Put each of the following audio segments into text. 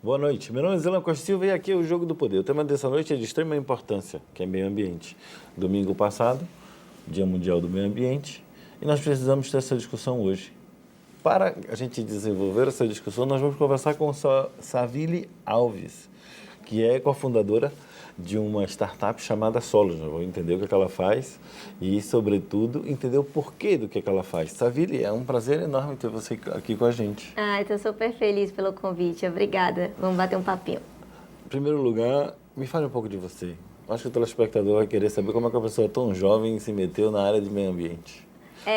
Boa noite. Meu nome é Zelan Costa Silva e aqui é o Jogo do Poder. O tema dessa noite é de extrema importância, que é meio ambiente. Domingo passado, Dia Mundial do Meio Ambiente, e nós precisamos ter essa discussão hoje. Para a gente desenvolver essa discussão, nós vamos conversar com Savile Alves, que é cofundadora de uma startup chamada Solos. Nós vamos entender o que ela faz e, sobretudo, entender o porquê do que ela faz. Savile, é um prazer enorme ter você aqui com a gente. Estou super feliz pelo convite. Obrigada. Vamos bater um papinho. Em primeiro lugar, me fale um pouco de você. Acho que o telespectador vai querer saber como é que uma pessoa tão jovem se meteu na área de meio ambiente.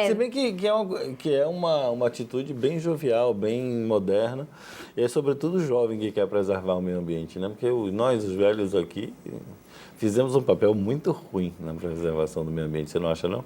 Se bem que é uma atitude bem jovial, bem moderna, e é sobretudo o jovem que quer preservar o meio ambiente, né? Porque nós, os velhos aqui, fizemos um papel muito ruim na preservação do meio ambiente, você não acha, não?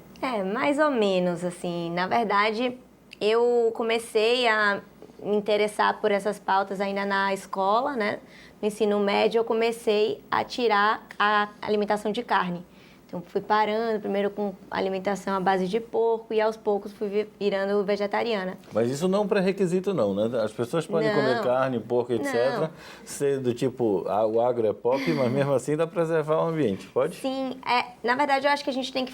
Mais ou menos, assim. Na verdade, eu comecei a me interessar por essas pautas ainda na escola, né? No ensino médio, eu comecei a tirar a alimentação de carne. Então, fui parando, primeiro com alimentação à base de porco e aos poucos fui virando vegetariana. Mas isso não é um pré-requisito não, né? As pessoas podem comer carne, porco, etc. Ser do tipo, o agro é pop, mas mesmo assim dá para preservar o ambiente, pode? Sim, na verdade eu acho que a gente tem que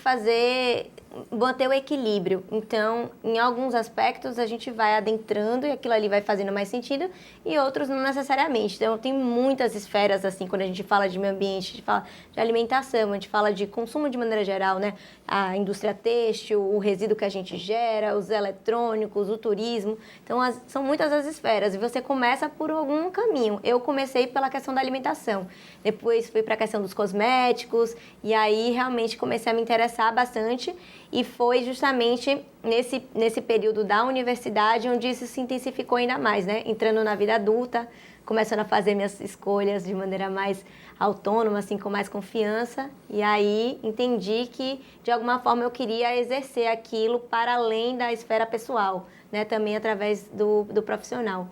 manter o equilíbrio. Então, em alguns aspectos a gente vai adentrando e aquilo ali vai fazendo mais sentido e outros não necessariamente. Então, tem muitas esferas, assim, quando a gente fala de meio ambiente, a gente fala de alimentação, a gente fala de consumo de maneira geral, né? A indústria têxtil, o resíduo que a gente gera, os eletrônicos, o turismo. Então, são muitas as esferas e você começa por algum caminho. Eu comecei pela questão da alimentação, depois fui para a questão dos cosméticos e aí realmente comecei a me interessar bastante e foi justamente nesse período da universidade onde isso se intensificou ainda mais, né? Entrando na vida adulta, começando a fazer minhas escolhas de maneira mais autônoma, assim, com mais confiança. E aí entendi que, de alguma forma, eu queria exercer aquilo para além da esfera pessoal, né? Também através do profissional.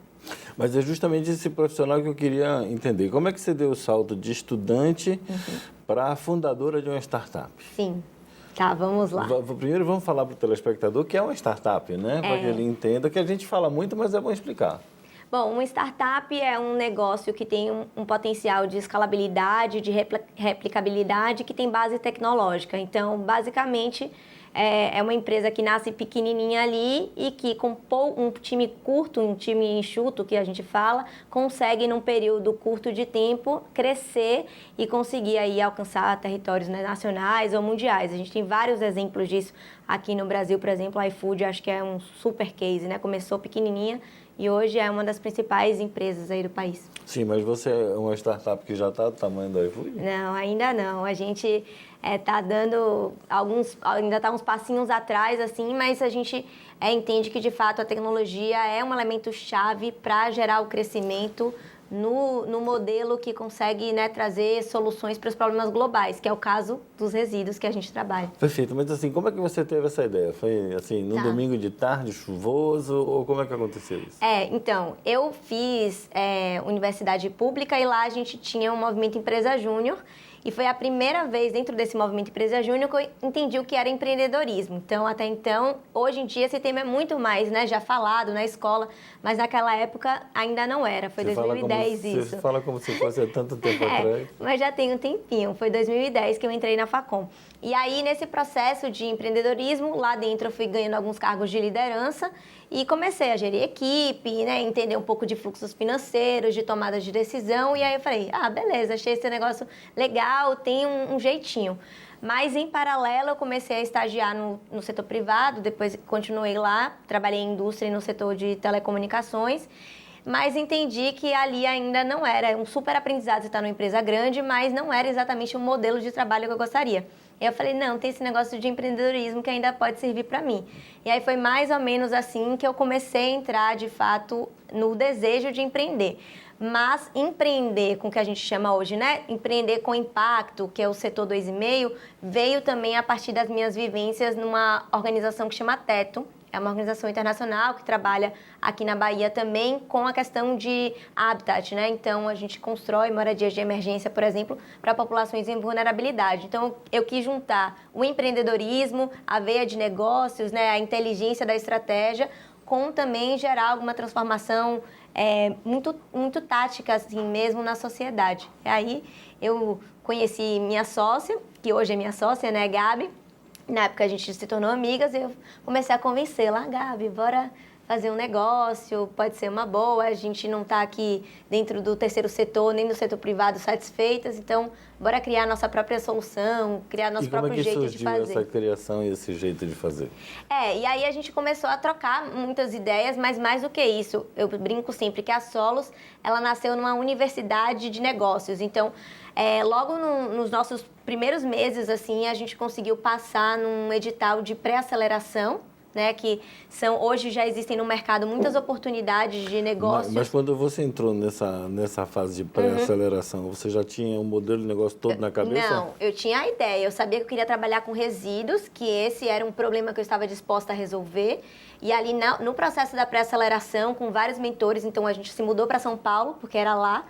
Mas é justamente esse profissional que eu queria entender. Como é que você deu o salto de estudante para fundadora de uma startup? Sim. Tá, vamos lá. Primeiro vamos falar para o telespectador que é uma startup, né? Para que ele entenda que a gente fala muito, mas é bom explicar. Bom, uma startup é um negócio que tem um potencial de escalabilidade, de replicabilidade, que tem base tecnológica. Então, basicamente, é uma empresa que nasce pequenininha ali e que com um time curto, um time enxuto, que a gente fala, consegue, num período curto de tempo, crescer e conseguir aí alcançar territórios, né, nacionais ou mundiais. A gente tem vários exemplos disso aqui no Brasil, por exemplo, a iFood, acho que é um super case, né? Começou pequenininha e hoje é uma das principais empresas aí do país. Sim, mas você é uma startup que já está do tamanho da iFood? Não, ainda não. A gente está dando ainda está uns passinhos atrás, assim, mas a gente entende que, de fato, a tecnologia é um elemento chave para gerar o crescimento no modelo que consegue, né, trazer soluções para os problemas globais, que é o caso dos resíduos que a gente trabalha. Perfeito, mas assim, como é que você teve essa ideia? Foi assim, num domingo de tarde, chuvoso, ou como é que aconteceu isso? Então, eu fiz universidade pública e lá a gente tinha um movimento Empresa Júnior. E foi a primeira vez dentro desse movimento Empresa Júnior que eu entendi o que era empreendedorismo. Então, até então, hoje em dia, esse tema é muito mais, né, já falado na escola, mas naquela época ainda não era. Foi 2010 isso. Você fala como se fosse há tanto tempo atrás. Mas já tem um tempinho. Foi 2010 que eu entrei na Facom. E aí, nesse processo de empreendedorismo, lá dentro eu fui ganhando alguns cargos de liderança e comecei a gerir equipe, né, entender um pouco de fluxos financeiros, de tomada de decisão. E aí eu falei, beleza, achei esse negócio legal, tem um jeitinho. Mas, em paralelo, eu comecei a estagiar no setor privado, depois continuei lá, trabalhei em indústria e no setor de telecomunicações, mas entendi que ali ainda não era um super aprendizado estar numa empresa grande, mas não era exatamente o modelo de trabalho que eu gostaria. E eu falei, não, tem esse negócio de empreendedorismo que ainda pode servir para mim. E aí foi mais ou menos assim que eu comecei a entrar, de fato, no desejo de empreender. Mas empreender com o que a gente chama hoje, né? Empreender com impacto, que é o setor 2,5, veio também a partir das minhas vivências numa organização que chama Teto. É uma organização internacional que trabalha aqui na Bahia também com a questão de habitat, né? Então, a gente constrói moradias de emergência, por exemplo, para populações em vulnerabilidade. Então, eu quis juntar o empreendedorismo, a veia de negócios, né? A inteligência da estratégia com também gerar alguma transformação muito tática, assim mesmo, na sociedade. E aí eu conheci minha sócia, que hoje é minha sócia, né, Gabi. Na época a gente se tornou amigas e eu comecei a convencê-la, Gabi, bora fazer um negócio, pode ser uma boa, a gente não está aqui dentro do terceiro setor, nem do setor privado satisfeitas, então bora criar a nossa própria solução, criar nosso próprio jeito de fazer. E como é que surgiu essa criação e esse jeito de fazer? E aí a gente começou a trocar muitas ideias, mas mais do que isso, eu brinco sempre que a Solos, ela nasceu numa universidade de negócios, então logo nos nossos primeiros meses, assim, a gente conseguiu passar num edital de pré-aceleração, né, que hoje já existem no mercado muitas oportunidades de negócios. Mas quando você entrou nessa fase de pré-aceleração, você já tinha um modelo de negócio todo na cabeça? Não, eu tinha a ideia, eu sabia que eu queria trabalhar com resíduos, que esse era um problema que eu estava disposta a resolver, e ali no processo da pré-aceleração, com vários mentores, então a gente se mudou para São Paulo, porque era lá.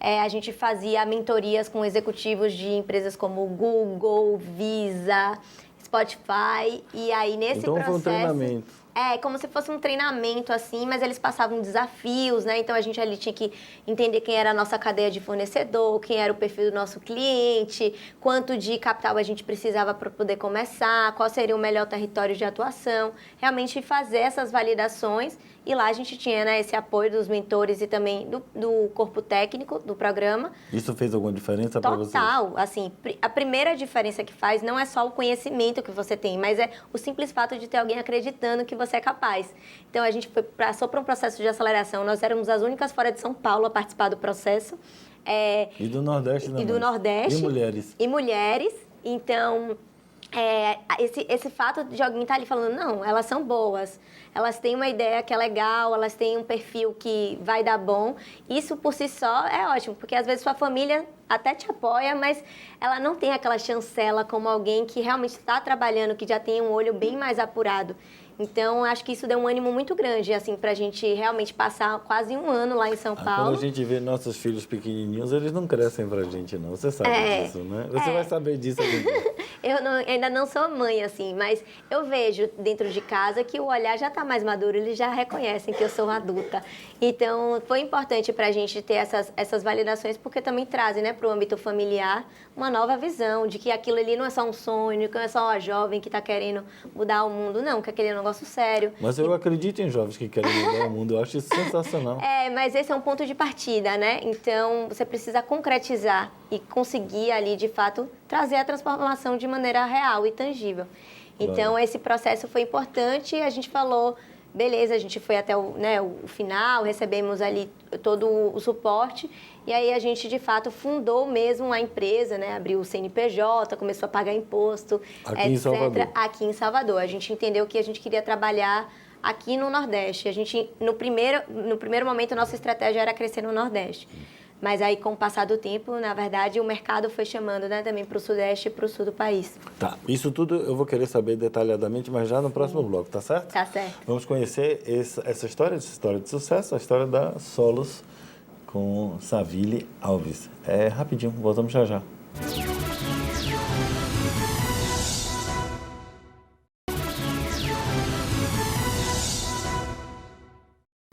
A gente fazia mentorias com executivos de empresas como Google, Visa, Spotify, e aí nesse processo... Foi um treinamento. Como se fosse um treinamento, assim, mas eles passavam desafios, né? Então a gente ali tinha que entender quem era a nossa cadeia de fornecedor, quem era o perfil do nosso cliente, quanto de capital a gente precisava para poder começar, qual seria o melhor território de atuação, realmente fazer essas validações. E lá a gente tinha, né, esse apoio dos mentores e também do corpo técnico do programa. Isso fez alguma diferença para vocês? Total. Assim, a primeira diferença que faz não é só o conhecimento que você tem, mas é o simples fato de ter alguém acreditando que você é capaz. Então, a gente passou por um processo de aceleração. Nós éramos as únicas fora de São Paulo a participar do processo. E do Nordeste também. E do Nordeste. E mulheres. E mulheres. Então... esse fato de alguém estar ali falando, não, elas são boas, elas têm uma ideia que é legal, elas têm um perfil que vai dar bom, isso por si só é ótimo, porque às vezes sua família até te apoia, mas ela não tem aquela chancela como alguém que realmente está trabalhando, que já tem um olho bem mais apurado. Então, acho que isso deu um ânimo muito grande, assim, pra gente realmente passar quase um ano lá em São Paulo. Quando a gente vê nossos filhos pequenininhos, eles não crescem pra gente, não. Você sabe disso, né? Você vai saber disso algum dia. Eu ainda não sou mãe, assim, mas eu vejo dentro de casa que o olhar já tá mais maduro, eles já reconhecem que eu sou adulta. Então, foi importante pra gente ter essas validações, porque também trazem, né, pro âmbito familiar, uma nova visão de que aquilo ali não é só um sonho, que não é só uma jovem que tá querendo mudar o mundo, não, que aquele é um negócio sério. Mas eu acredito em jovens que querem mudar o mundo, eu acho isso sensacional. Mas esse é um ponto de partida, né? Então, você precisa concretizar e conseguir ali, de fato, trazer a transformação de maneira real e tangível. Então, esse processo foi importante e a gente falou, beleza, a gente foi até o final, recebemos ali todo o suporte e aí a gente, de fato, fundou mesmo a empresa, né? Abriu o CNPJ, começou a pagar imposto, aqui em Salvador. Aqui em Salvador. A gente entendeu que a gente queria trabalhar aqui no Nordeste. A gente, no primeiro momento, a nossa estratégia era crescer no Nordeste. Mas aí, com o passar do tempo, na verdade, o mercado foi chamando, né, também para o Sudeste e para o Sul do país. Tá, isso tudo eu vou querer saber detalhadamente, mas já no próximo bloco, tá certo? Tá certo. Vamos conhecer essa história de sucesso, a história da Solos com Savile Alves. Rapidinho, voltamos já já.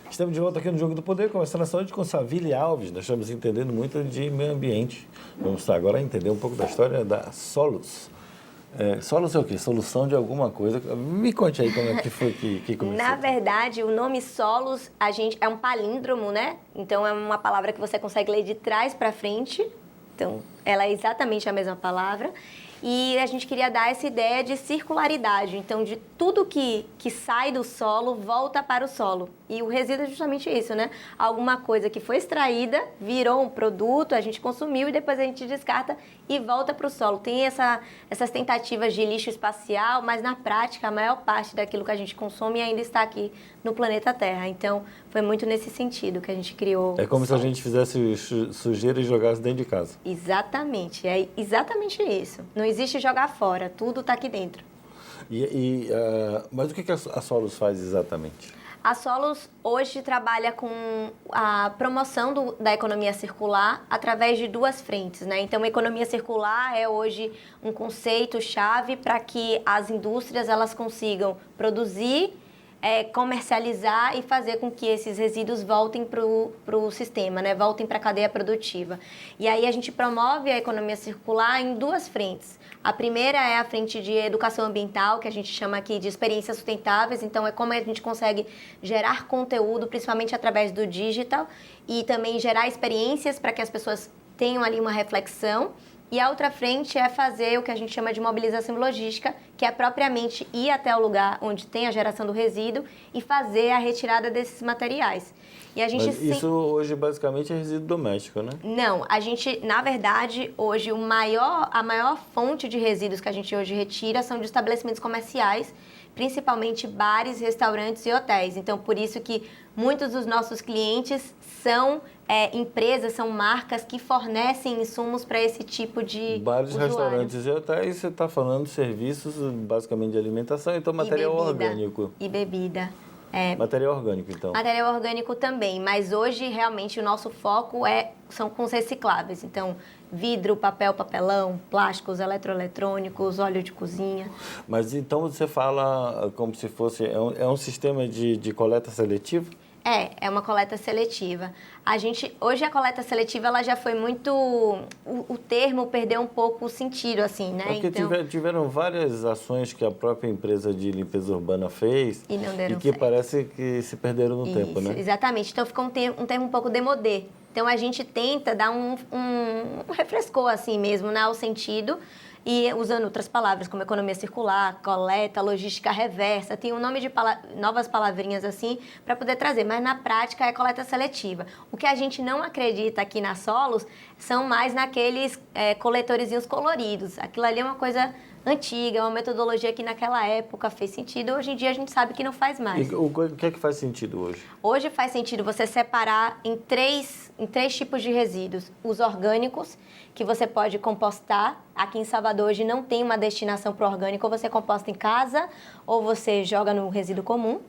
Estamos de volta aqui no Jogo do Poder, conversando essa noite com Savile Alves. Nós estamos entendendo muito de meio ambiente. Vamos agora entender um pouco da história da Solos. Solos é o quê? Solução de alguma coisa. Me conte aí como é que foi que começou. Na verdade, o nome Solos, é um palíndromo, né? Então, é uma palavra que você consegue ler de trás para frente. Então, ela é exatamente a mesma palavra. E a gente queria dar essa ideia de circularidade. Então, de tudo que sai do solo, volta para o solo. E o resíduo é justamente isso, né? Alguma coisa que foi extraída, virou um produto, a gente consumiu e depois a gente descarta e volta para o solo. Tem essas tentativas de lixo espacial, mas na prática, a maior parte daquilo que a gente consome ainda está aqui no planeta Terra. Então, foi muito nesse sentido que a gente criou. É como se a gente fizesse sujeira e jogasse dentro de casa. Exatamente, é exatamente isso. Não existe jogar fora, tudo está aqui dentro. Mas o que a Solos faz exatamente? A Solos hoje trabalha com a promoção da economia circular através de duas frentes, né? Então, a economia circular é hoje um conceito-chave para que as indústrias elas consigam produzir comercializar e fazer com que esses resíduos voltem para o sistema, né? Voltem para a cadeia produtiva. E aí a gente promove a economia circular em duas frentes. A primeira é a frente de educação ambiental, que a gente chama aqui de experiências sustentáveis. Então, é como a gente consegue gerar conteúdo, principalmente através do digital, e também gerar experiências para que as pessoas tenham ali uma reflexão. E a outra frente é fazer o que a gente chama de mobilização logística, que é propriamente ir até o lugar onde tem a geração do resíduo e fazer a retirada desses materiais. E a gente Mas isso hoje basicamente é resíduo doméstico, né? Não, a gente, na verdade, hoje a maior fonte de resíduos que a gente hoje retira são de estabelecimentos comerciais, principalmente bares, restaurantes e hotéis. Então, por isso que muitos dos nossos clientes são empresas, são marcas que fornecem insumos para esse tipo de bares, usuário. restaurantes e hotéis, você está falando de serviços basicamente de alimentação, então material orgânico. E bebida. Material orgânico, então. Material orgânico também, mas hoje realmente o nosso foco são com os recicláveis. Então, vidro, papel, papelão, plásticos, eletroeletrônicos, óleo de cozinha. Mas então você fala como se fosse... É um sistema de coleta seletiva? É uma coleta seletiva. Hoje a coleta seletiva ela já foi muito... O termo perdeu um pouco o sentido, assim, né? Porque então, tiveram várias ações que a própria empresa de limpeza urbana fez e não deram que certo. Parece que se perderam no tempo, né? Exatamente. Então ficou um termo um pouco demodé. Então a gente tenta dar um refrescor, assim mesmo, né, ao sentido, e usando outras palavras, como economia circular, coleta, logística reversa, tem um nome de novas palavrinhas assim, para poder trazer, mas na prática é coleta seletiva. O que a gente não acredita aqui na Solos são mais naqueles coletorzinhos coloridos. Aquilo ali é uma coisa antiga, uma metodologia que naquela época fez sentido, hoje em dia a gente sabe que não faz mais. E o que é que faz sentido hoje? Hoje faz sentido você separar em três tipos de resíduos. Os orgânicos, que você pode compostar. Aqui em Salvador hoje não tem uma destinação para o orgânico, ou você composta em casa ou você joga no resíduo comum.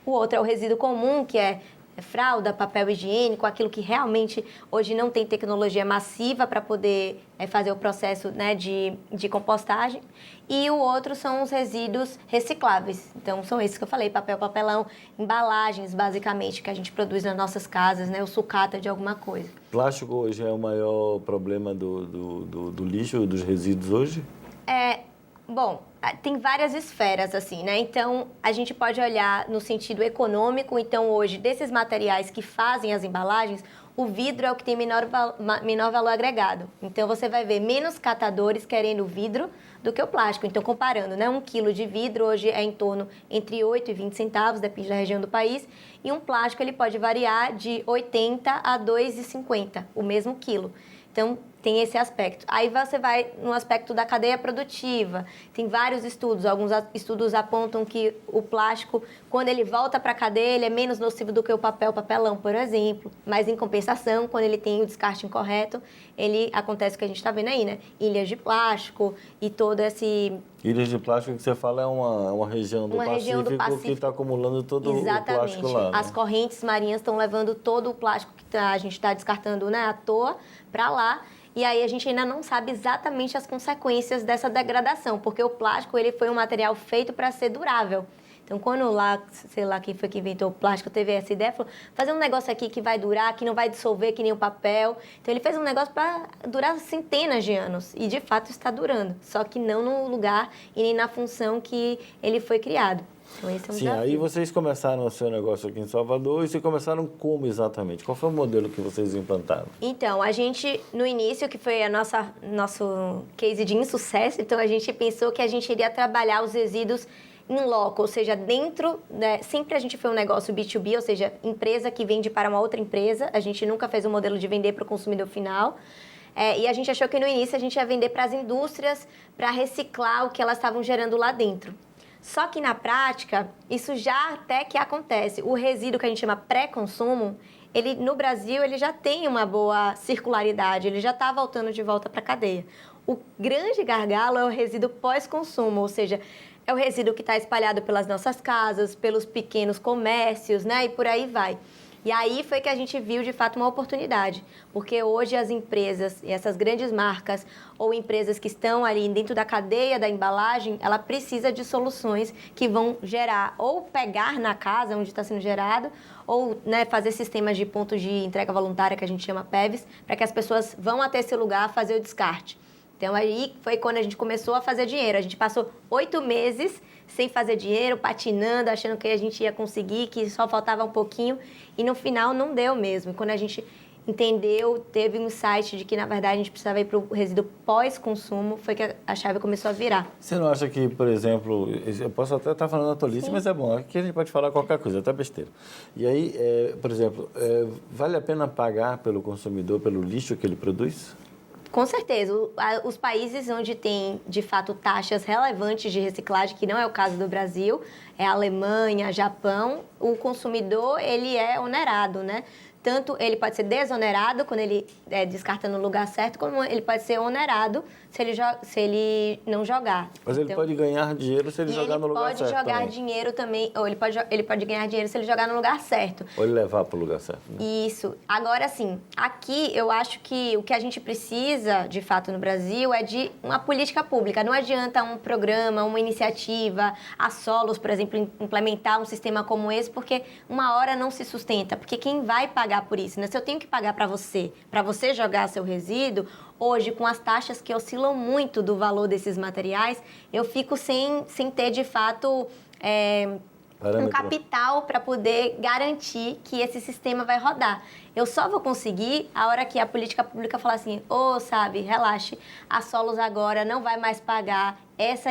O outro é o resíduo comum, que é fralda, papel higiênico, aquilo que realmente hoje não tem tecnologia massiva para poder fazer o processo, né, de compostagem. E o outro são os resíduos recicláveis. Então, são esses que eu falei, papel, papelão, embalagens, basicamente, que a gente produz nas nossas casas, né, o sucata de alguma coisa. Plástico hoje é o maior problema do lixo, dos resíduos hoje? Bom, tem várias esferas, assim, né? Então, a gente pode olhar no sentido econômico. Então, hoje, desses materiais que fazem as embalagens, o vidro é o que tem menor valor agregado. Então, você vai ver menos catadores querendo vidro do que o plástico. Então, comparando, né? 1 quilo de vidro hoje é em torno entre 8 e 20 centavos, depende da região do país. E um plástico, ele pode variar de 80 a 2,50, o mesmo quilo. Então, tem esse aspecto. Aí você vai no aspecto da cadeia produtiva. Tem vários estudos. Alguns estudos apontam que o plástico, quando ele volta para a cadeia, ele é menos nocivo do que o papelão, por exemplo. Mas, em compensação, quando ele tem o descarte incorreto, acontece o que a gente está vendo aí, né? Ilhas de plástico e todo esse... Ilhas de plástico que você fala é uma região do Pacífico que está acumulando todo o plástico lá. Né? As correntes marinhas estão levando todo o plástico que a gente está descartando, né, à toa para lá. E aí a gente ainda não sabe exatamente as consequências dessa degradação, porque o plástico ele foi um material feito para ser durável. Então, quando lá, sei lá quem foi que inventou o plástico, teve essa ideia, falou, fazer um negócio aqui que vai durar, que não vai dissolver que nem o papel. Então, ele fez um negócio para durar centenas de anos. E, de fato, está durando. Só que não no lugar e nem na função que ele foi criado. Então, esse é um desafio. Aí vocês começaram o seu negócio aqui em Salvador e vocês começaram como exatamente? Qual foi o modelo que vocês implantaram? Então, a gente, no início, que foi nosso case de insucesso, então a gente pensou que a gente iria trabalhar os resíduos em loco, ou seja, dentro, né, sempre a gente foi um negócio B2B, ou seja, empresa que vende para uma outra empresa, a gente nunca fez um modelo de vender para o consumidor final, e a gente achou que no início a gente ia vender para as indústrias para reciclar o que elas estavam gerando lá dentro. Só que na prática, isso já até que acontece. O resíduo que a gente chama pré-consumo, no Brasil ele já tem uma boa circularidade, ele já está voltando de volta para a cadeia. O grande gargalo é o resíduo pós-consumo, ou seja, é o resíduo que está espalhado pelas nossas casas, pelos pequenos comércios, né? E por aí vai. E aí foi que a gente viu, de fato, uma oportunidade. Porque hoje as empresas, e essas grandes marcas, ou empresas que estão ali dentro da cadeia da embalagem, ela precisa de soluções que vão gerar, ou pegar na casa onde está sendo gerado, ou, né, fazer sistemas de pontos de entrega voluntária, que a gente chama PEVs, para que as pessoas vão até esse lugar fazer o descarte. Então, aí foi quando a gente começou a fazer dinheiro. A gente passou 8 meses sem fazer dinheiro, patinando, achando que a gente ia conseguir, que só faltava um pouquinho. E no final não deu mesmo. E quando a gente entendeu, teve um insight de que, na verdade, a gente precisava ir para o resíduo pós-consumo, foi que a chave começou a virar. Você não acha que, por exemplo, eu posso até estar falando a tolice, mas é bom, aqui a gente pode falar qualquer coisa, até besteira. E aí, por exemplo, vale a pena pagar pelo consumidor, pelo lixo que ele produz? Com certeza. Os países onde tem, de fato, taxas relevantes de reciclagem, que não é o caso do Brasil, é a Alemanha, Japão, o consumidor, ele é onerado, né? Tanto ele pode ser desonerado quando ele descarta no lugar certo, como ele pode ser onerado se ele não jogar. Mas ele pode ganhar dinheiro se ele jogar no lugar certo. Ele pode jogar dinheiro também, ou ele pode ganhar dinheiro se ele jogar no lugar certo. Ou ele levar para o lugar certo. Né? Isso. Agora, sim, aqui eu acho que o que a gente precisa, de fato, no Brasil é de uma política pública. Não adianta um programa, uma iniciativa, a Solos, por exemplo, implementar um sistema como esse, porque uma hora não se sustenta. Porque quem vai pagar por isso, né? Se eu tenho que pagar para você jogar seu resíduo, hoje, com as taxas que oscilam muito do valor desses materiais, eu fico sem ter, de fato, um capital para poder garantir que esse sistema vai rodar. Eu só vou conseguir a hora que a política pública falar assim, sabe, relaxe, a Solos agora não vai mais pagar essa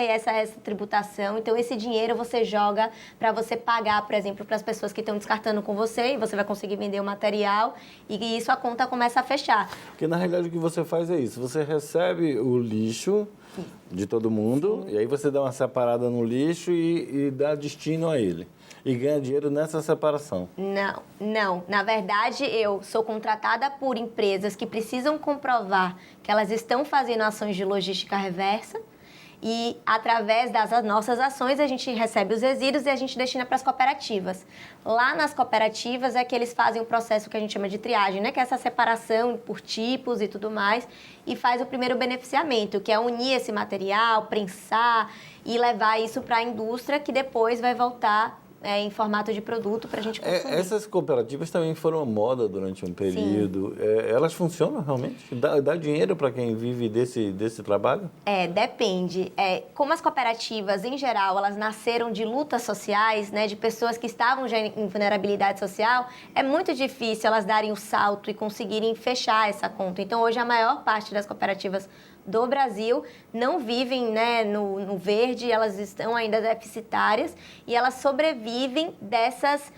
tributação, então esse dinheiro você joga para você pagar, por exemplo, para as pessoas que estão descartando com você, e você vai conseguir vender o material, e isso a conta começa a fechar. Porque na realidade o que você faz é isso, você recebe o lixo de todo mundo, e aí você dá uma separada no lixo e dá destino a ele. E ganha dinheiro nessa separação. Não. Na verdade, eu sou contratada por empresas que precisam comprovar que elas estão fazendo ações de logística reversa, e através das nossas ações a gente recebe os resíduos e a gente destina para as cooperativas. Lá nas cooperativas é que eles fazem um processo que a gente chama de triagem, né? Que é essa separação por tipos e tudo mais, e faz o primeiro beneficiamento, que é unir esse material, prensar e levar isso para a indústria, que depois vai voltar em formato de produto para a gente consumir. Essas cooperativas também foram moda durante um período. Elas funcionam realmente? Dá dinheiro para quem vive desse trabalho? Depende. Como as cooperativas, em geral, elas nasceram de lutas sociais, né, de pessoas que estavam já em vulnerabilidade social, é muito difícil elas darem o salto e conseguirem fechar essa conta. Então, hoje, a maior parte das cooperativas do Brasil não vivem, né, no verde, elas estão ainda deficitárias e elas sobrevivem dessas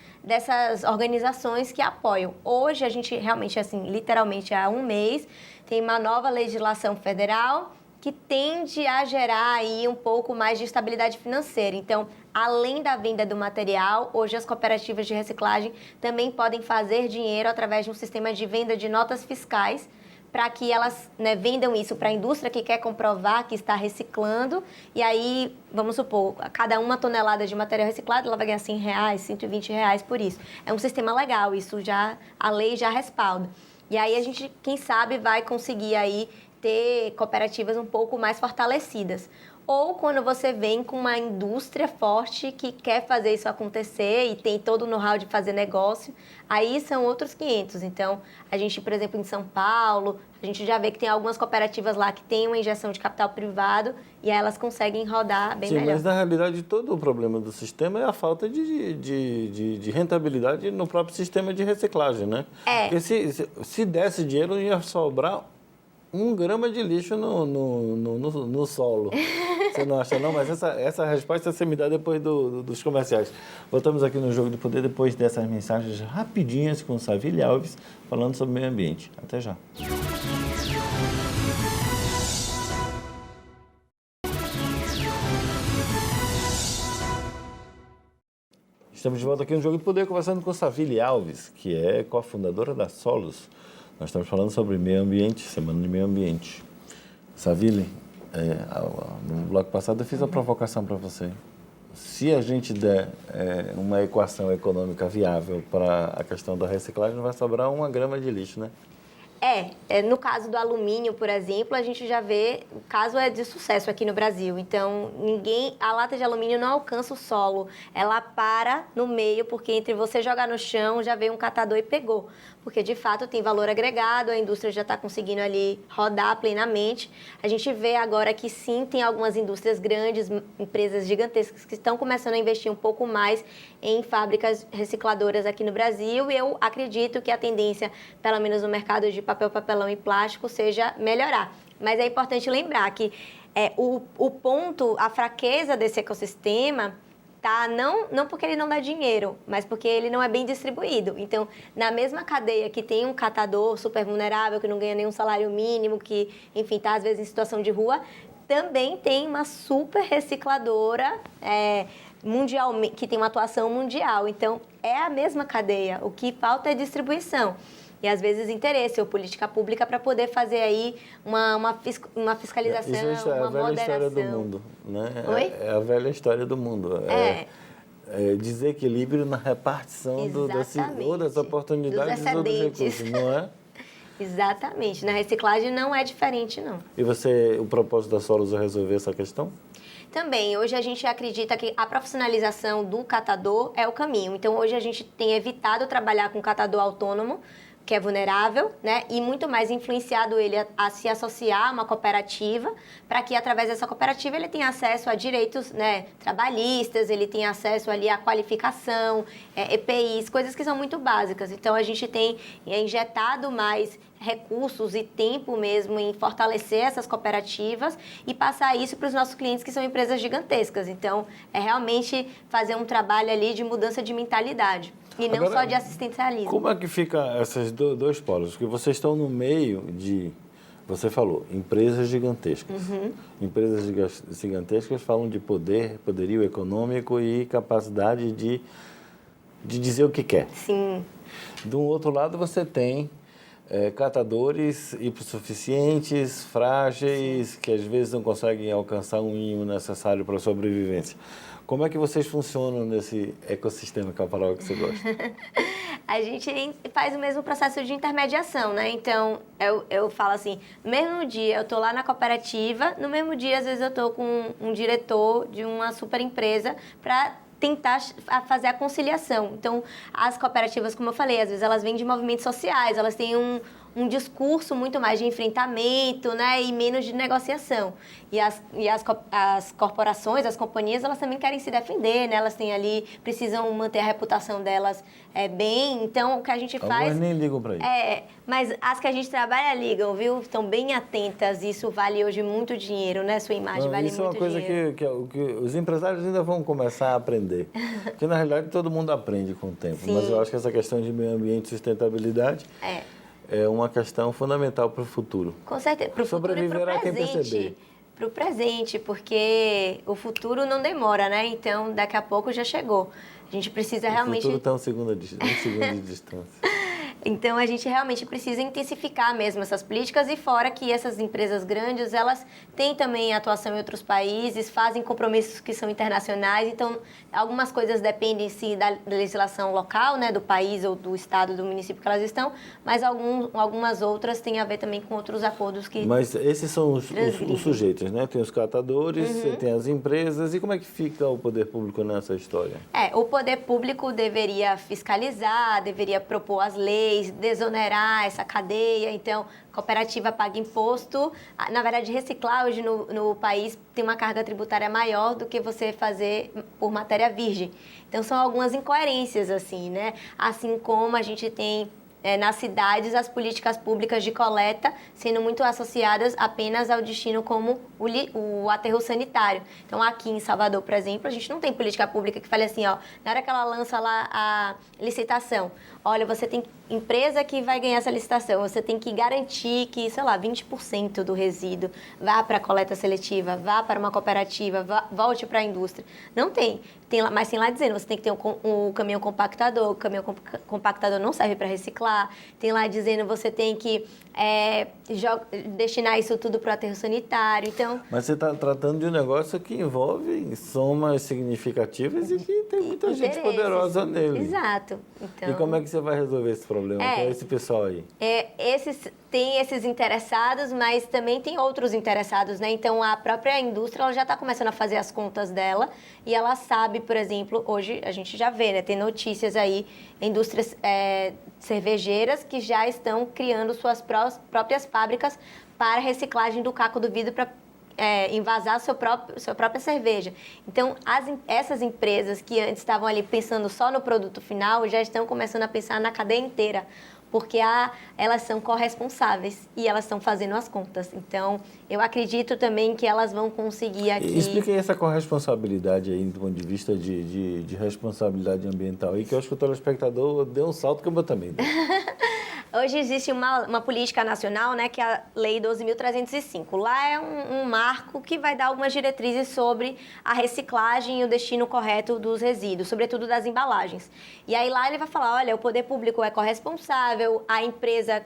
organizações que apoiam. Hoje, a gente realmente, assim, literalmente há um mês, tem uma nova legislação federal que tende a gerar aí um pouco mais de estabilidade financeira. Então, além da venda do material, hoje as cooperativas de reciclagem também podem fazer dinheiro através de um sistema de venda de notas fiscais, para que elas, né, vendam isso para a indústria que quer comprovar que está reciclando. E aí, vamos supor, a cada uma tonelada de material reciclado, ela vai ganhar R$100, R$120 por isso. É um sistema legal, isso a lei já respalda. E aí a gente, quem sabe, vai conseguir aí ter cooperativas um pouco mais fortalecidas. Ou quando você vem com uma indústria forte que quer fazer isso acontecer e tem todo o know-how de fazer negócio, aí são outros 500. Então, a gente, por exemplo, em São Paulo, a gente já vê que tem algumas cooperativas lá que têm uma injeção de capital privado e aí elas conseguem rodar bem melhor. Sim, mas na realidade todo o problema do sistema é a falta de rentabilidade no próprio sistema de reciclagem, né? Porque se desse dinheiro, ia sobrar 1 grama de lixo no solo. Você não acha, não? Mas essa resposta você me dá depois dos comerciais. Voltamos aqui no Jogo do Poder depois dessas mensagens rapidinhas com Savile Alves, falando sobre meio ambiente. Até já. Estamos de volta aqui no Jogo do Poder, conversando com Savile Alves, que é cofundadora da Solos. Nós estamos falando sobre meio ambiente, Semana de Meio Ambiente. Savile, no bloco passado eu fiz a provocação para você. se a gente der uma equação econômica viável para a questão da reciclagem, não vai sobrar uma grama de lixo, né? No caso do alumínio, por exemplo, a gente já vê, o caso é de sucesso aqui no Brasil. Então, a lata de alumínio não alcança o solo, ela para no meio, porque entre você jogar no chão, já veio um catador e pegou. Porque, de fato, tem valor agregado, a indústria já está conseguindo ali rodar plenamente. A gente vê agora que sim, tem algumas indústrias grandes, empresas gigantescas que estão começando a investir um pouco mais em fábricas recicladoras aqui no Brasil. E eu acredito que a tendência, pelo menos no mercado de papel, papelão e plástico, seja melhorar. Mas é importante lembrar que o ponto, a fraqueza desse ecossistema tá não porque ele não dá dinheiro, mas porque ele não é bem distribuído. Então, na mesma cadeia que tem um catador super vulnerável, que não ganha nenhum salário mínimo, que, enfim, está às vezes em situação de rua, também tem uma super recicladora mundial, que tem uma atuação mundial. Então, é a mesma cadeia. O que falta é distribuição. E, às vezes, interesse ou política pública para poder fazer aí uma fiscalização, Isso é uma a velha moderação. história do mundo, né? Oi? É a velha história do mundo. Desequilíbrio na repartição das oportunidades dos ou dos recursos, não é? Exatamente. Na reciclagem não é diferente, não. E o propósito da Solos é resolver essa questão? Também, hoje a gente acredita que a profissionalização do catador é o caminho. Então, hoje a gente tem evitado trabalhar com catador autônomo, que é vulnerável, né? E muito mais influenciado ele a se associar a uma cooperativa, para que através dessa cooperativa ele tenha acesso a direitos, né, trabalhistas, ele tenha acesso ali à qualificação, EPIs, coisas que são muito básicas. Então a gente tem injetado mais recursos e tempo mesmo em fortalecer essas cooperativas e passar isso para os nossos clientes, que são empresas gigantescas. Então, é realmente fazer um trabalho ali de mudança de mentalidade. E não só de assistencialismo. Como é que fica esses dois polos? Porque vocês estão no meio de, você falou, empresas gigantescas. Uhum. Empresas gigantescas falam de poderio econômico e capacidade de dizer o que quer. Sim. Do outro lado, você tem catadores hipossuficientes, frágeis, sim, que às vezes não conseguem alcançar o mínimo necessário para a sobrevivência. Como é que vocês funcionam nesse ecossistema, que é a palavra que você gosta? A gente faz o mesmo processo de intermediação, né? Então, eu falo assim, no mesmo dia eu estou lá na cooperativa, no mesmo dia, às vezes, eu estou com um diretor de uma super empresa para tentar fazer a conciliação. Então, as cooperativas, como eu falei, às vezes elas vêm de movimentos sociais, elas têm um discurso muito mais de enfrentamento, né, e menos de negociação. E as corporações, as companhias, elas também querem se defender, né? Elas têm ali, precisam manter a reputação delas bem. Então, o que a gente faz... Algumas nem ligam para isso. Mas as que a gente trabalha ligam, viu? Estão bem atentas. Isso vale hoje muito dinheiro, né? Sua imagem vale muito dinheiro. Isso é uma coisa que os empresários ainda vão começar a aprender. Porque, na realidade, todo mundo aprende com o tempo. Sim. Mas eu acho que essa questão de meio ambiente e sustentabilidade... é uma questão fundamental para o futuro. Com certeza. Para o futuro e para o presente. Quem perceber. Para o presente, porque o futuro não demora, né? Então, daqui a pouco já chegou. A gente precisa realmente... O futuro está um segundo de distância. Então, a gente realmente precisa intensificar mesmo essas políticas e fora que essas empresas grandes, elas têm também atuação em outros países, fazem compromissos que são internacionais. Então, algumas coisas dependem, sim, da legislação local, né, do país ou do estado, do município que elas estão, mas algumas outras têm a ver também com outros acordos que... Mas esses são os sujeitos, né? Tem os catadores, você tem as empresas. E como é que fica o poder público nessa história? O poder público deveria fiscalizar, deveria propor as leis, desonerar essa cadeia. Então, cooperativa paga imposto. Na verdade, reciclar hoje no país tem uma carga tributária maior do que você fazer por matéria virgem. Então, são algumas incoerências, assim, né? Assim como a gente tem... nas cidades, as políticas públicas de coleta sendo muito associadas apenas ao destino como o aterro sanitário. Então, aqui em Salvador, por exemplo, a gente não tem política pública que fale assim, ó, na hora que ela lança lá a licitação, olha, você tem empresa que vai ganhar essa licitação, você tem que garantir que, sei lá, 20% do resíduo vá para a coleta seletiva, vá para uma cooperativa, volte para a indústria. Não tem. Mas tem lá dizendo, você tem que ter um caminhão compactador, o caminhão compactador não serve para reciclar, reciclar, tem lá dizendo que você tem que destinar isso tudo para o aterro sanitário. Então, mas você está tratando de um negócio que envolve somas significativas e que tem muita gente poderosa nele. Exato. Então, e como é que você vai resolver esse problema com esse pessoal aí? Tem esses interessados, mas também tem outros interessados, né? Então, a própria indústria ela já está começando a fazer as contas dela e ela sabe, por exemplo, hoje a gente já vê, né? Tem notícias aí, indústrias cervejeiras que já estão criando suas próprias fábricas para reciclagem do caco do vidro para envasar sua própria cerveja. Então, essas empresas que antes estavam ali pensando só no produto final, já estão começando a pensar na cadeia inteira, porque elas são corresponsáveis e elas estão fazendo as contas. Então, eu acredito também que elas vão conseguir aqui... Explique essa corresponsabilidade aí, do ponto de vista de responsabilidade ambiental aí, que eu acho que o telespectador deu um salto que eu também dei. Hoje existe uma política nacional, né, que é a Lei 12.305. Lá é um marco que vai dar algumas diretrizes sobre a reciclagem e o destino correto dos resíduos, sobretudo das embalagens. E aí lá ele vai falar, olha, o poder público é corresponsável, a empresa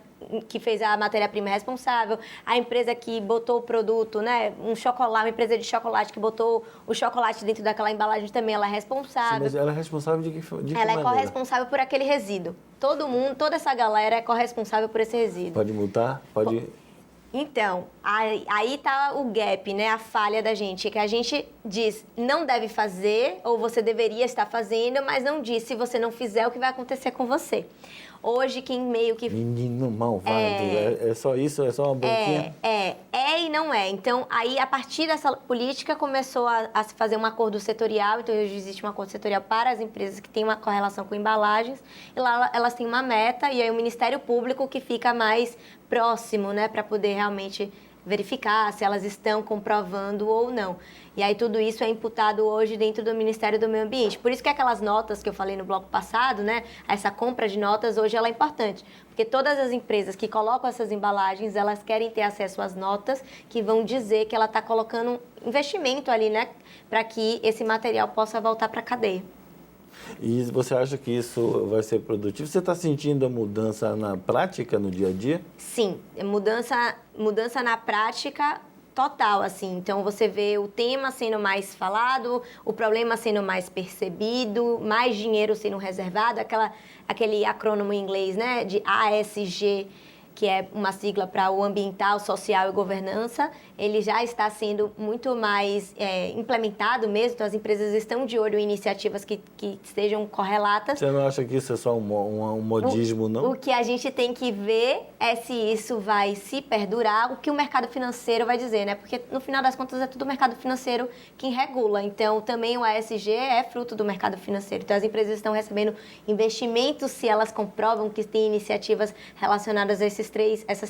que fez a matéria-prima é responsável, a empresa que botou o produto, né, uma empresa de chocolate que botou o chocolate dentro daquela embalagem também, ela é responsável. Sim, mas ela é responsável de que Ela é corresponsável por aquele resíduo. Todo mundo, toda essa galera é corresponsável por esse resíduo. Pode multar? Pode... Então, aí tá o gap, né? A falha da gente, que a gente diz não deve fazer, ou você deveria estar fazendo, mas não diz se você não fizer o que vai acontecer com você. Hoje, quem meio que... Menino malvado, é só isso? É só uma boquinha? E não é. Então, aí, a partir dessa política, começou a se fazer um acordo setorial. Então, hoje existe um acordo setorial para as empresas que têm uma correlação com embalagens. E lá elas têm uma meta, e aí o Ministério Público que fica mais próximo, né, para poder realmente verificar se elas estão comprovando ou não. E aí tudo isso é imputado hoje dentro do Ministério do Meio Ambiente. Por isso que aquelas notas que eu falei no bloco passado, né, essa compra de notas hoje ela é importante, porque todas as empresas que colocam essas embalagens, elas querem ter acesso às notas que vão dizer que ela está colocando investimento ali, né, para que esse material possa voltar para a cadeia. E você acha que isso vai ser produtivo? Você está sentindo a mudança na prática, no dia a dia? Sim, mudança na prática total, assim. Então, você vê o tema sendo mais falado, o problema sendo mais percebido, mais dinheiro sendo reservado, aquele acrônimo em inglês, né, de ASG, que é uma sigla para o ambiental, social e governança, ele já está sendo muito mais implementado mesmo, então as empresas estão de olho em iniciativas que estejam correlatas. Você não acha que isso é só um modismo, não? O que a gente tem que ver é se isso vai se perdurar, o que o mercado financeiro vai dizer, né? Porque no final das contas é tudo o mercado financeiro quem regula, então também o ASG é fruto do mercado financeiro, então as empresas estão recebendo investimentos se elas comprovam que tem iniciativas relacionadas a essas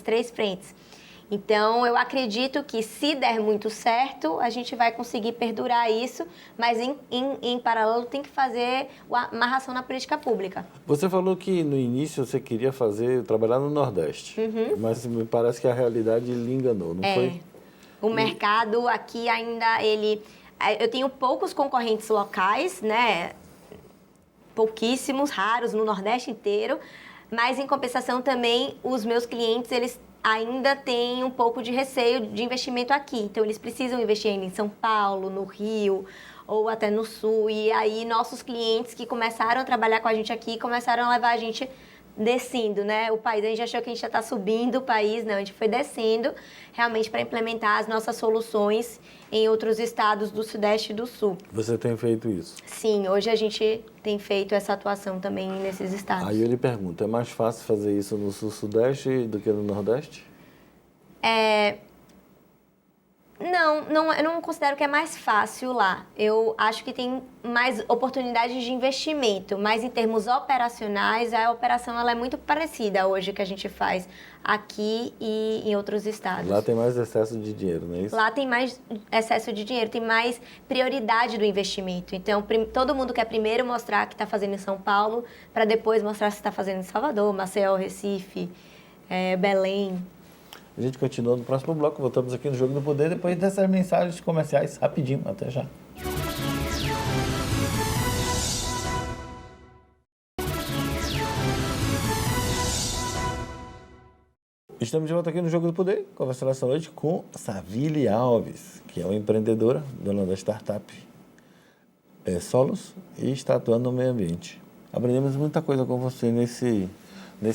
três frentes. Então, eu acredito que se der muito certo, a gente vai conseguir perdurar isso, mas em paralelo tem que fazer uma amarração na política pública. Você falou que no início você queria trabalhar no Nordeste, mas me parece que a realidade lhe enganou, não foi? O mercado aqui ainda, eu tenho poucos concorrentes locais, né? Pouquíssimos, raros no Nordeste inteiro, mas, em compensação, também, os meus clientes, eles ainda têm um pouco de receio de investimento aqui. Então, eles precisam investir ainda em São Paulo, no Rio, ou até no Sul. E aí, nossos clientes que começaram a trabalhar com a gente aqui, começaram a levar a gente descendo, né? O país, a gente achou que a gente já está subindo o país, não, a gente foi descendo realmente para implementar as nossas soluções em outros estados do Sudeste e do Sul. Você tem feito isso? Sim, hoje a gente tem feito essa atuação também nesses estados. Aí eu lhe pergunto, é mais fácil fazer isso no Sul-Sudeste do que no Nordeste? Não, eu não considero que é mais fácil lá. Eu acho que tem mais oportunidades de investimento, mas em termos operacionais, a operação ela é muito parecida hoje que a gente faz aqui e em outros estados. Lá tem mais excesso de dinheiro, não é isso? Lá tem mais excesso de dinheiro, tem mais prioridade do investimento. Então, todo mundo quer primeiro mostrar que está fazendo em São Paulo, para depois mostrar se está fazendo em Salvador, Maceió, Recife, Belém. A gente continua no próximo bloco, voltamos aqui no Jogo do Poder, depois dessas mensagens comerciais, rapidinho, até já. Estamos de volta aqui no Jogo do Poder, conversando essa noite com Savile Alves, que é uma empreendedora, dona da startup Solos e está atuando no meio ambiente. Aprendemos muita coisa com você nesse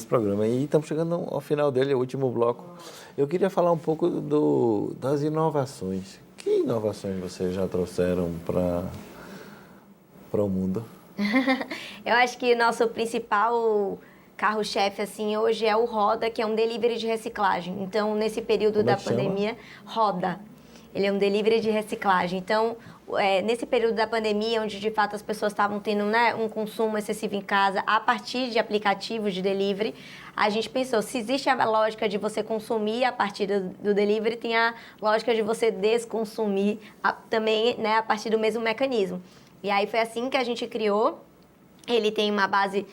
programa e estamos chegando ao final dele, o último bloco. Eu queria falar um pouco das inovações. Que inovações vocês já trouxeram para o mundo? Eu acho que nosso principal carro-chefe, assim, hoje é o Roda, que é um delivery de reciclagem. Então, nesse período da pandemia, Roda. Ele é um delivery de reciclagem. Então, nesse período da pandemia, onde de fato as pessoas estavam tendo, né, um consumo excessivo em casa, a partir de aplicativos de delivery, a gente pensou, se existe a lógica de você consumir a partir do delivery, tem a lógica de você desconsumir também, né, a partir do mesmo mecanismo. E aí foi assim que a gente criou. Ele tem uma base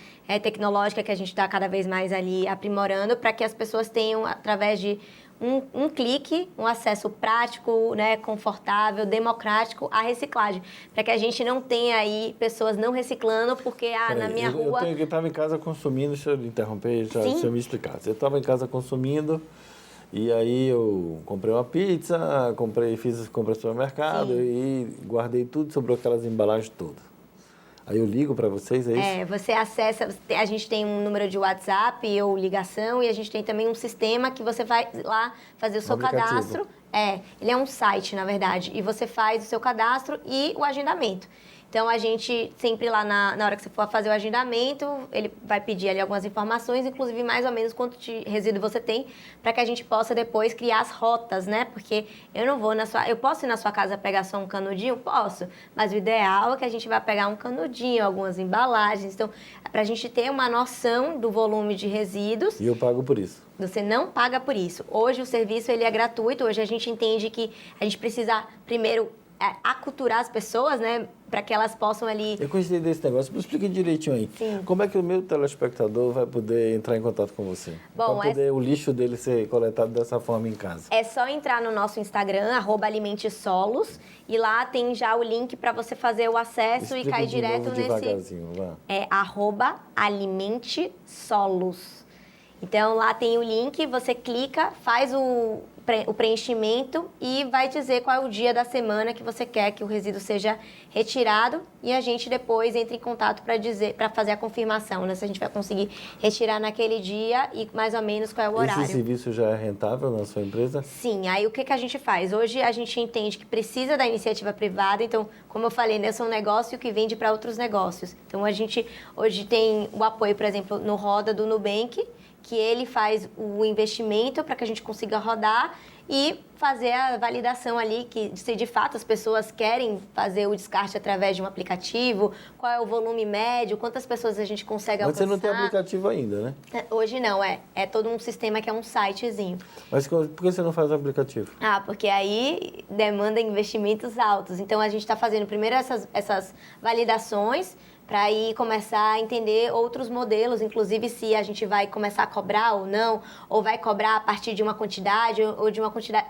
tecnológica que a gente está cada vez mais ali aprimorando para que as pessoas tenham, através de um clique, um acesso prático, né, confortável, democrático à reciclagem. Para que a gente não tenha aí pessoas não reciclando porque na minha rua... Eu estava em casa consumindo, deixa eu interromper, deixa eu me explicar. Eu estava em casa consumindo e aí eu comprei uma pizza, comprei no supermercado e guardei tudo, sobrou aquelas embalagens todas. Aí eu ligo para vocês, é isso? Você acessa, a gente tem um número de WhatsApp ou ligação e a gente tem também um sistema que você vai lá fazer o seu cadastro. Ele é um site, na verdade, e você faz o seu cadastro e o agendamento. Então, a gente sempre lá na hora que você for fazer o agendamento, ele vai pedir ali algumas informações, inclusive mais ou menos quanto de resíduo você tem, para que a gente possa depois criar as rotas, né? Porque eu posso ir na sua casa pegar só um canudinho? Posso, mas o ideal é que a gente vá pegar um canudinho, algumas embalagens. Então, para a gente ter uma noção do volume de resíduos. E eu pago por isso. Você não paga por isso. Hoje o serviço ele é gratuito, hoje a gente entende que a gente precisa primeiro aculturar as pessoas, né, para que elas possam ali... Eu gostei desse negócio, me explique direitinho aí. Sim. Como é que o meu telespectador vai poder entrar em contato com você? Bom, para poder o lixo dele ser coletado dessa forma em casa. É só entrar no nosso Instagram, @alimentesolos, e lá tem já o link para você fazer o acesso e cair direto nesse... devagarzinho, vá. É @alimentesolos. Então, lá tem o link, você clica, faz o preenchimento e vai dizer qual é o dia da semana que você quer que o resíduo seja retirado e a gente depois entra em contato para fazer a confirmação, né? Se a gente vai conseguir retirar naquele dia e mais ou menos qual é o horário. Esse serviço já é rentável na sua empresa? Sim, aí o que a gente faz? Hoje a gente entende que precisa da iniciativa privada, então, como eu falei, né, eu sou um negócio que vende para outros negócios. Então, a gente hoje tem o apoio, por exemplo, no Roda do Nubank, que ele faz o investimento para que a gente consiga rodar e fazer a validação ali, que se de fato as pessoas querem fazer o descarte através de um aplicativo, qual é o volume médio, quantas pessoas a gente consegue alcançar. Mas você não tem aplicativo ainda, né? Hoje não, é todo um sistema que é um sitezinho. Mas por que você não faz o aplicativo? Porque aí demanda investimentos altos. Então, a gente está fazendo primeiro essas validações, para aí começar a entender outros modelos, inclusive se a gente vai começar a cobrar ou não, ou vai cobrar a partir de uma quantidade, ou de uma quantidade,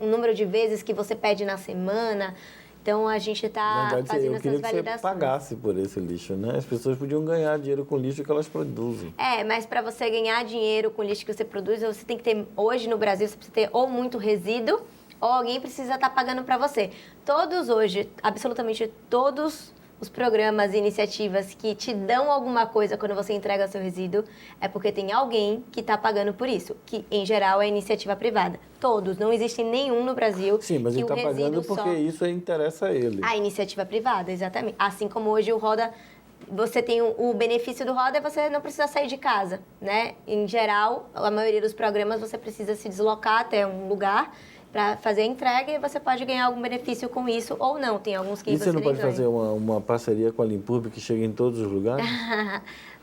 um número de vezes que você pede na semana. Então, a gente está fazendo essas validações. Eu queria que você pagasse por esse lixo, né? As pessoas podiam ganhar dinheiro com o lixo que elas produzem. Mas para você ganhar dinheiro com o lixo que você produz, você tem que ter, hoje no Brasil, você precisa ter ou muito resíduo, ou alguém precisa estar pagando para você. Todos hoje, absolutamente todos os programas e iniciativas que te dão alguma coisa quando você entrega seu resíduo, é porque tem alguém que está pagando por isso, que em geral é iniciativa privada. Todos, não existe nenhum no Brasil. Sim, mas ele está pagando porque isso interessa a ele. A iniciativa privada, exatamente. Assim como hoje o Roda, você tem o benefício do Roda, você não precisa sair de casa, né? Em geral, a maioria dos programas você precisa se deslocar até um lugar para fazer a entrega e você pode ganhar algum benefício com isso ou não. Tem alguns que você não pode fazer uma parceria com a Limpurb que chega em todos os lugares?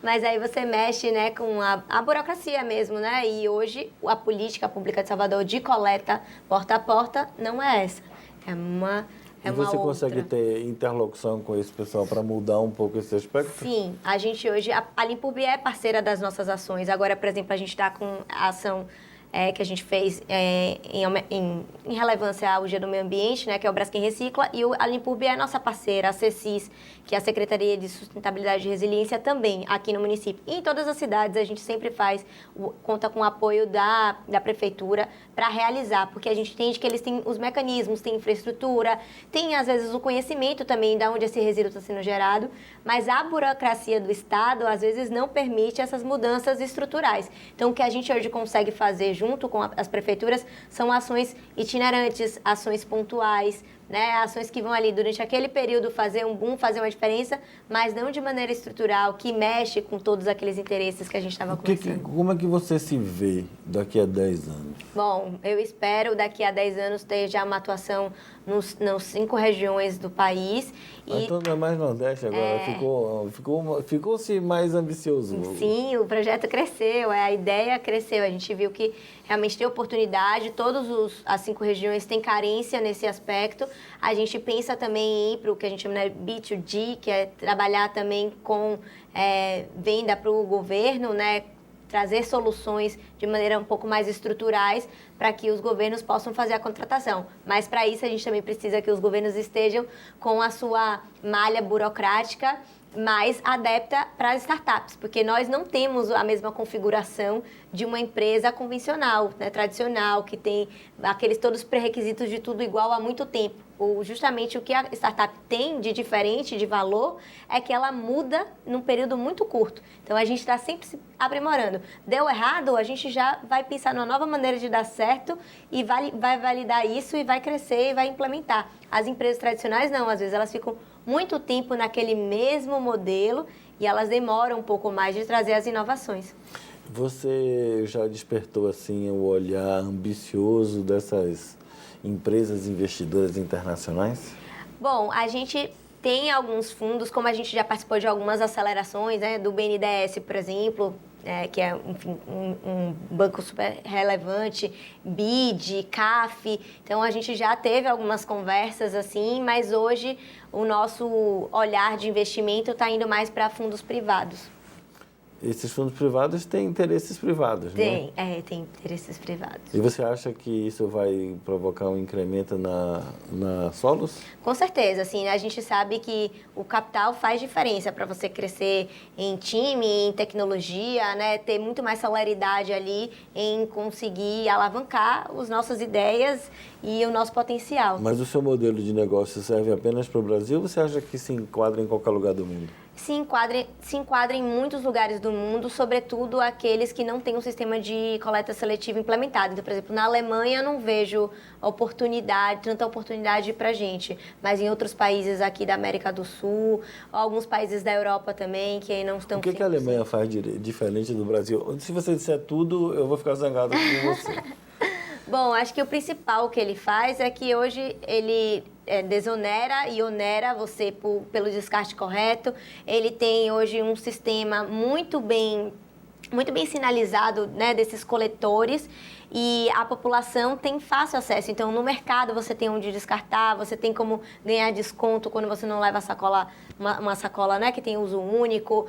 Mas aí você mexe, né, com a burocracia mesmo, né? E hoje a política pública de Salvador de coleta porta a porta não é essa. E você consegue ter interlocução com esse pessoal para mudar um pouco esse aspecto? Sim, a gente hoje, a Limpurb é parceira das nossas ações. Agora, por exemplo, a gente está com a ação que a gente fez em relevância ao Dia do Meio Ambiente, né, que é o Braskem Recicla, e a Limpurb é a nossa parceira, a CECIS, que é a Secretaria de Sustentabilidade e Resiliência também, aqui no município. E em todas as cidades a gente sempre conta com o apoio da Prefeitura para realizar, porque a gente entende que eles têm os mecanismos, têm infraestrutura, tem às vezes o conhecimento também de onde esse resíduo está sendo gerado, mas a burocracia do Estado às vezes não permite essas mudanças estruturais. Então o que a gente hoje consegue fazer junto com as prefeituras são ações itinerantes, ações pontuais, né, ações que vão ali durante aquele período fazer um boom, fazer uma diferença, mas não de maneira estrutural, que mexe com todos aqueles interesses que a gente estava conversando. Como é que você se vê daqui a 10 anos? Bom, eu espero daqui a 10 anos ter já uma atuação nas 5 regiões do país. Então não é mais Nordeste agora, ficou-se mais ambicioso. Sim, o projeto cresceu, a ideia cresceu, a gente viu que realmente tem oportunidade, todas as 5 regiões têm carência nesse aspecto. A gente pensa também em ir para o que a gente chama de B2G, que é trabalhar também com venda para o governo, né? Trazer soluções de maneira um pouco mais estruturais para que os governos possam fazer a contratação. Mas, para isso, a gente também precisa que os governos estejam com a sua malha burocrática mais adepta para as startups, porque nós não temos a mesma configuração de uma empresa convencional, né, tradicional, que tem aqueles todos os pré-requisitos de tudo igual há muito tempo. Justamente o que a startup tem de diferente, de valor, é que ela muda num período muito curto. Então, a gente está sempre se aprimorando. Deu errado, a gente já vai pensar numa nova maneira de dar certo e vai validar isso e vai crescer e vai implementar. As empresas tradicionais não, às vezes elas ficam muito tempo naquele mesmo modelo e elas demoram um pouco mais de trazer as inovações. Você já despertou assim o olhar ambicioso dessas empresas investidoras internacionais? Bom, a gente tem alguns fundos, como a gente já participou de algumas acelerações, né, do BNDES, por exemplo, que é, enfim, um banco super relevante, BID, CAF. Então, a gente já teve algumas conversas assim, mas hoje o nosso olhar de investimento está indo mais para fundos privados. Esses fundos privados têm interesses privados, né? Tem interesses privados. E você acha que isso vai provocar um incremento na Solos? Com certeza, assim, a gente sabe que o capital faz diferença para você crescer em time, em tecnologia, né? Ter muito mais celeridade ali em conseguir alavancar as nossas ideias e o nosso potencial. Mas o seu modelo de negócio serve apenas para o Brasil ou você acha que se enquadra em qualquer lugar do mundo? Se enquadra em muitos lugares do mundo, sobretudo aqueles que não têm um sistema de coleta seletiva implementado. Então, por exemplo, na Alemanha eu não vejo tanta oportunidade para a gente, mas em outros países aqui da América do Sul, alguns países da Europa também, que não estão... O que a Alemanha faz diferente do Brasil? Se você disser tudo, eu vou ficar zangado com você. Bom, acho que o principal que ele faz é que hoje ele desonera e onera você pelo descarte correto. Ele tem hoje um sistema muito bem sinalizado, né, desses coletores, e a população tem fácil acesso. Então, no mercado você tem onde descartar, você tem como ganhar desconto quando você não leva a sacola, uma sacola, né, que tem uso único,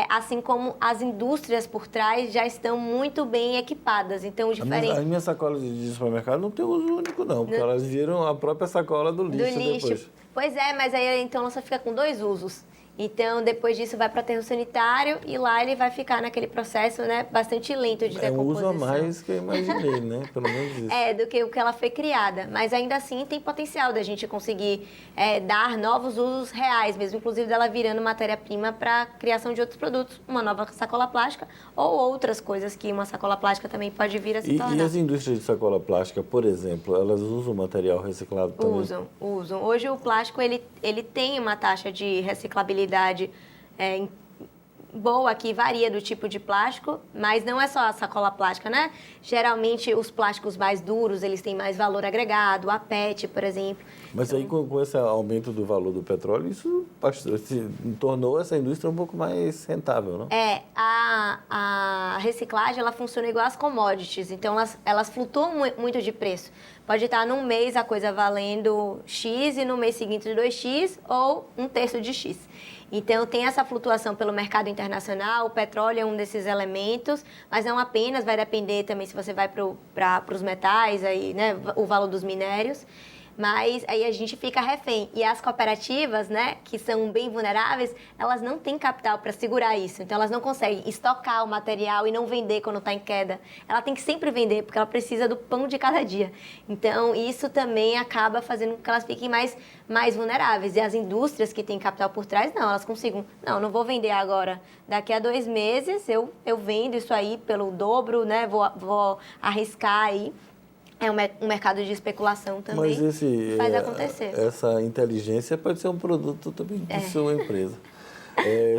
assim como as indústrias por trás já estão muito bem equipadas. Então, diferente... As minhas sacolas de supermercado não tem uso único, não, porque elas viram a própria sacola do lixo depois. Pois é, mas aí então ela só fica com 2 usos. Então, depois disso, vai para o aterro sanitário e lá ele vai ficar naquele processo, né, bastante lento de decomposição. É um uso a mais que eu imaginei, né? Pelo menos isso. Do que o que ela foi criada. Mas ainda assim tem potencial da gente conseguir dar novos usos reais, mesmo inclusive dela virando matéria-prima para a criação de outros produtos, uma nova sacola plástica ou outras coisas que uma sacola plástica também pode vir a se tornar. E as indústrias de sacola plástica, por exemplo, elas usam material reciclado também? Usam. Hoje o plástico ele tem uma taxa de reciclabilidade boa, que varia do tipo de plástico, mas não é só a sacola plástica, né? Geralmente os plásticos mais duros, eles têm mais valor agregado, a PET, por exemplo. Mas aí com esse aumento do valor do petróleo, isso se tornou essa indústria um pouco mais rentável, não? A reciclagem, ela funciona igual as commodities, então elas flutuam muito de preço. Pode estar num mês a coisa valendo X e no mês seguinte 2X ou 1/3 de X. Então, tem essa flutuação pelo mercado internacional, o petróleo é um desses elementos, mas não apenas, vai depender também se você vai para os metais, aí, né, o valor dos minérios. Mas aí a gente fica refém. E as cooperativas, né, que são bem vulneráveis, elas não têm capital para segurar isso. Então, elas não conseguem estocar o material e não vender quando está em queda. Ela tem que sempre vender, porque ela precisa do pão de cada dia. Então, isso também acaba fazendo com que elas fiquem mais vulneráveis. E as indústrias que têm capital por trás, não, elas consigam. Não vou vender agora. Daqui a 2 meses, eu vendo isso aí pelo dobro, né, vou arriscar aí. É um mercado de especulação também. Mas faz acontecer. Essa inteligência pode ser um produto também de sua empresa.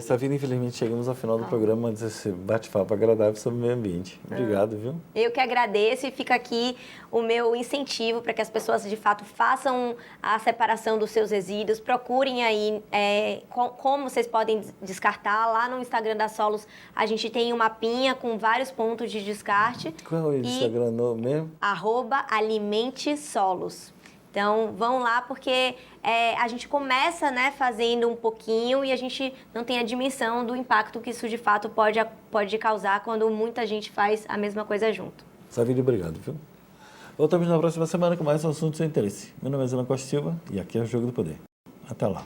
Savina, infelizmente chegamos ao final do programa desse bate-papo agradável sobre o meio ambiente. Obrigado, viu? Eu que agradeço e fica aqui o meu incentivo para que as pessoas de fato façam a separação dos seus resíduos, procurem aí como vocês podem descartar. Lá no Instagram da Solos a gente tem um mapinha com vários pontos de descarte. Qual é o Instagram mesmo? @alimentesolos. Então, vão lá porque a gente começa, né, fazendo um pouquinho e a gente não tem a dimensão do impacto que isso de fato pode causar quando muita gente faz a mesma coisa junto. Savina, obrigado, viu? Voltamos na próxima semana com mais um assunto de seu interesse. Meu nome é Zelan Costa Silva e aqui é o Jogo do Poder. Até lá.